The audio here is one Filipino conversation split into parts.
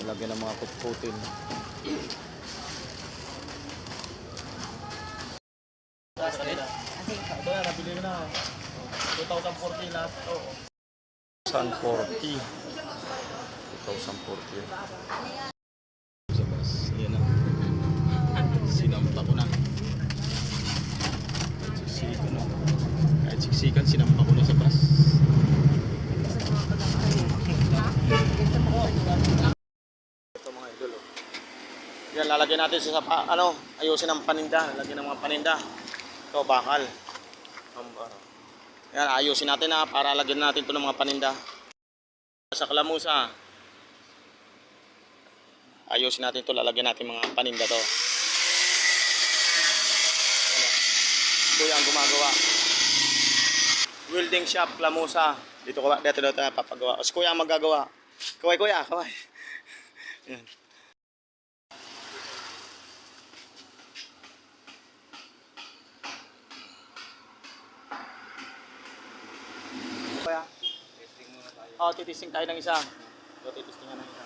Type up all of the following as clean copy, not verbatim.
Lagyan ng mga kutkutin. Ito na, nabili mo na. 2014 lahat. Oo. 140. 2040. Sa bus. Yan na. Sinampa ko na. Kahit siksikan, sinampa ko na sa bus. Ito mga idol. Yan, lalagyan natin sa ayusin ang paninda. Lalagyan ng mga paninda. Ito, bakal. Yan, ayusin natin para lagyan natin ito ng mga paninda. Sa Kalamusa. Ayusin natin ito, lalagyan natin mga paninda to. Kuya ang gumagawa. Welding shop, Kalamusa. Dito papagawa. Si kuya ang magagawa. Kaway. Yan. Kuya. Titisting tayo ng isa. Titistingan ng isa.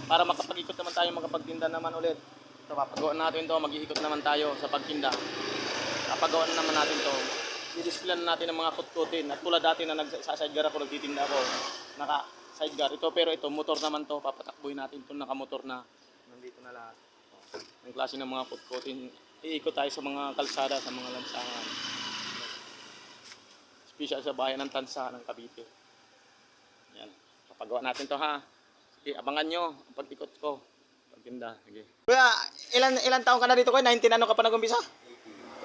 Para makapag-ikot naman tayo, makapagtinda naman ulit. So, papagawa natin to, mag-iikot naman tayo sa pagtinda. Papagawa naman natin to. I-display na natin ang mga kutkutin. At tulad dati na nagsa-sidecar ako, nagtitinda ako. Naka-sidecar ito, pero ito, motor naman to. Papatakbuhin natin ito, nakamotor na. Nandito na lahat. Ang klase ng mga kutkutin. Iikot tayo sa mga kalsada, sa mga lansangan. Special sa bayan ng Tansa ng Cavite. Yan. Papagawa natin to ha. Sige, abangan nyo ang pag-ikot ko. Pagtinda. Sige. Kuya, ilan taon ka na dito kuya? 19 ano ka pa nag-umpisa?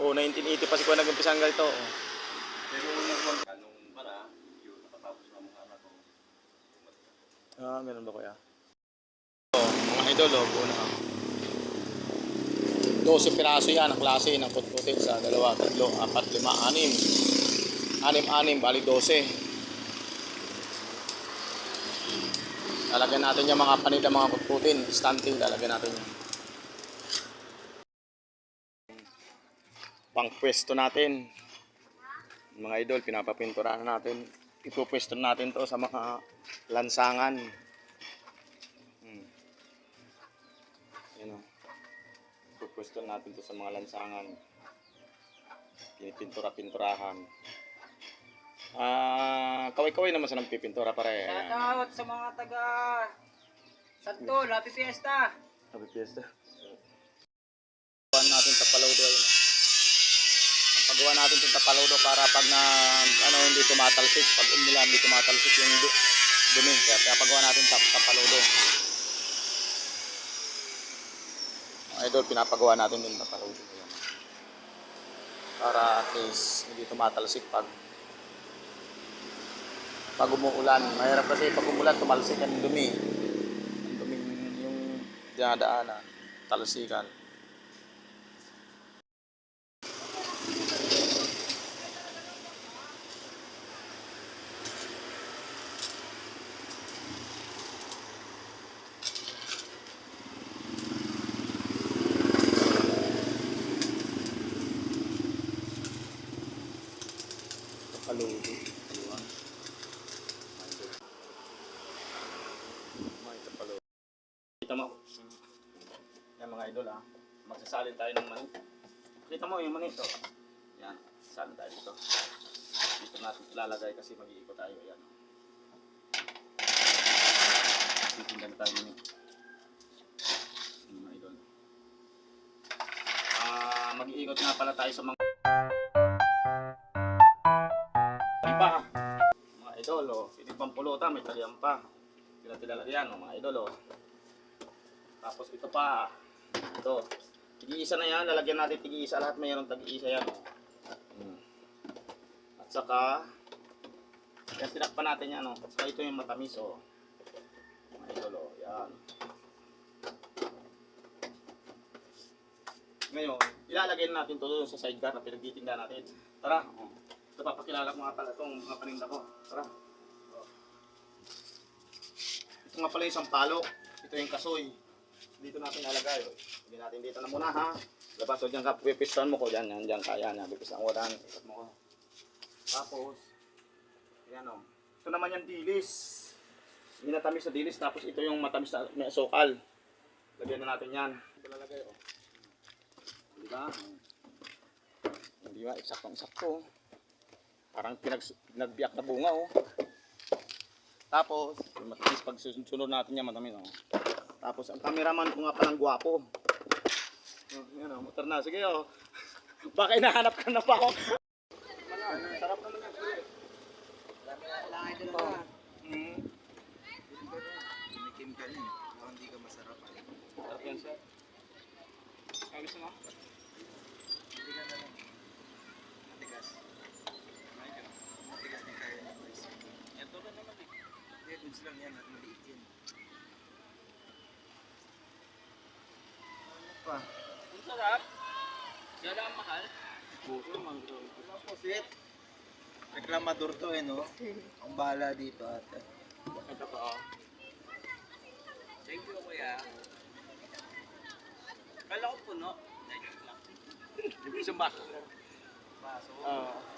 Oo, 1980 pa si kuya nag-umpisa hanggang ito. Pero nung para, yun, nakatapos na mga anak ko. Ganun ba kuya? Mga idol, buo na. 12 piraso yan ang klase ng kutkutin sa 2, 3, 4, 5, 6. 6, bali 12. Lalagyan natin yung mga paninda, mga kutkutin. Stunting, lalagyan natin yan. Pangpwesto natin. Mga idol, pinapapinturahan natin. Ipupwesto natin to sa mga lansangan. Yan o. Ipupwesto natin to sa mga lansangan. Pinipintura-pinturahan. Kaway-kaway naman sa nagpipintura pare. Shoutout sa mga taga Santol, Happy Fiesta! Happy Fiesta. Pagawa natin tapalodo ayun. Pagawa natin itong tapalodo para pag hindi tumatalsik, pag umulan hindi tumatalsik yung dumi. Kaya pagawa natin tapalodo. Mga idol, pinapagawa natin yung tapalodo. Para at least hindi tumatalsik pag umuulan. Mahirap kasi pag umulan, tumalsik ang dumi. Ang dumi yung dinadaanan. Talsikan. Tapaludo. Kita mo. Yan mga idol magsasalin tayo ng mani. Kita mo yung mani ito. Yan, salin tayo dito. Dito natin ilalagay kasi mag-iikot tayo. Yan. Titindan tayo mani. Yan mga idol. Mag-iikot nga pala tayo sa mga iba. Mga idol, hindi pang pulutan, may talian pa. Tila-tila yan, mga idol. Tapos ito pa. Ito. Tigi-isa na yan. Lalagyan natin tigi-isa. Lahat mayroong tigi-isa yan. At saka, yan tinakpan natin yan. At saka ito yung matamis. Mga idol. Yan. Ngayon, ilalagay natin ito sa sidecar na pinagtitinda natin. Tara. Ito papakilala ko nga pala itong mga paninda ko. Tara. Ito nga pala yung sampalok. Ito yung kasoy. Dito natin nalagay. Hindi natin dito na muna ha. Labas o dyan ka, pipistuan mo ko dyan. Dyan kaya na. Pipistuan ko dyan. Ikot mo ko. Tapos, yan o. Ito naman yung dilis. minatamis na dilis, tapos ito yung matamis na may asukal. Lagyan na natin yan. Ito lalagay, oh. Di ba? Hindi ba? Eksakto. Parang pinagbiyak na bunga, oh. Tapos, yung matamis pag sunod natin yan, matamis, oh. Tapos, ang cameraman ko nga palang gwapo. Oh, yan, oh. Motor na. Sige, oh. Baka hinahanap ka na pa ako. Sarap naman yan. Sige. Kailangan ito na. Tumikim ka niya. Kung hindi ka masarap. Sarap yan, sir. Ayos na. Hindi ka na lang. Matigas. Matigas na kaya ng rice. Ito na naman eh. Hindi, goods lang yan. At maliit yan. Ano pa? Ang sarap. Yan ang mahal. Buto naman. Ano po, sweet? Reklamador to eh, no? Ang bahala dito ate. Ito pa, oh. Thank you, kuya. Kala ko puno. Yung isang baso. Baso. Oo.